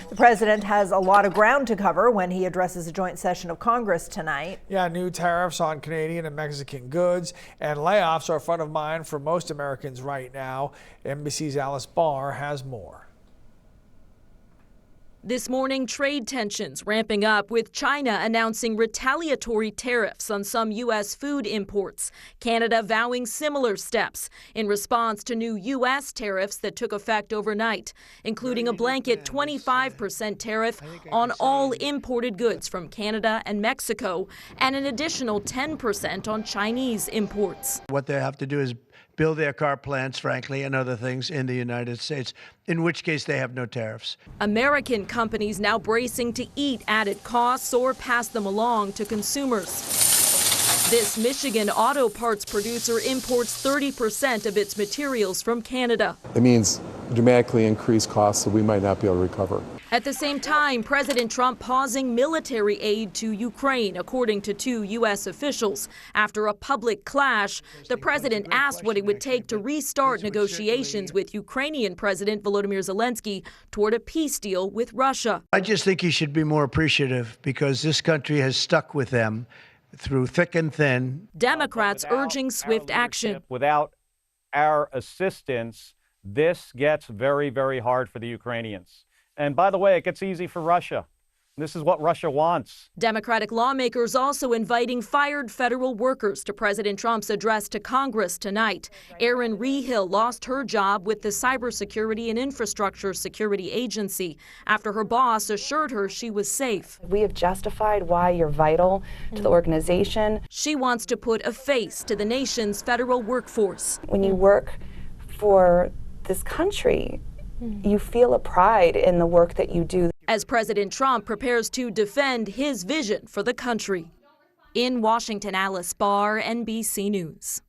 The president has a lot of ground to cover when he addresses a joint session of Congress tonight. Yeah, new tariffs on Canadian and Mexican goods and layoffs are front of mind for most Americans right now. NBC's Alice Barr has more. This morning, trade tensions ramping up with China announcing retaliatory tariffs on some U.S. food imports. Canada vowing similar steps in response to new U.S. tariffs that took effect overnight, including a blanket 25% tariff on all imported goods from Canada and Mexico and an additional 10% on Chinese imports. What they have to do is build their car plants, frankly, and other things in the United States, in which case they have no tariffs. American companies now bracing to eat added costs or pass them along to consumers. This Michigan auto parts producer imports 30% of its materials from Canada. It means dramatically increased costs that we might not be able to recover. At the same time, President Trump pausing military aid to Ukraine, according to two U.S. officials. After a public clash, the president asked what it would take to restart negotiations with Ukrainian President Volodymyr Zelensky toward a peace deal with Russia. I just think he should be more appreciative because this country has stuck with them through thick and thin. Democrats urging swift action. Without our assistance, this gets very, very hard for the Ukrainians. And by the way, it gets easy for Russia. This is what Russia wants. Democratic lawmakers also inviting fired federal workers to President Trump's address to Congress tonight. Erin Rehill lost her job with the Cybersecurity and Infrastructure Security Agency after her boss assured her she was safe. We have justified why you're vital to the organization. She wants to put a face to the nation's federal workforce. When you work for this country, you feel a pride in the work that you do. As President Trump prepares to defend his vision for the country. In Washington, Alice Barr, NBC News.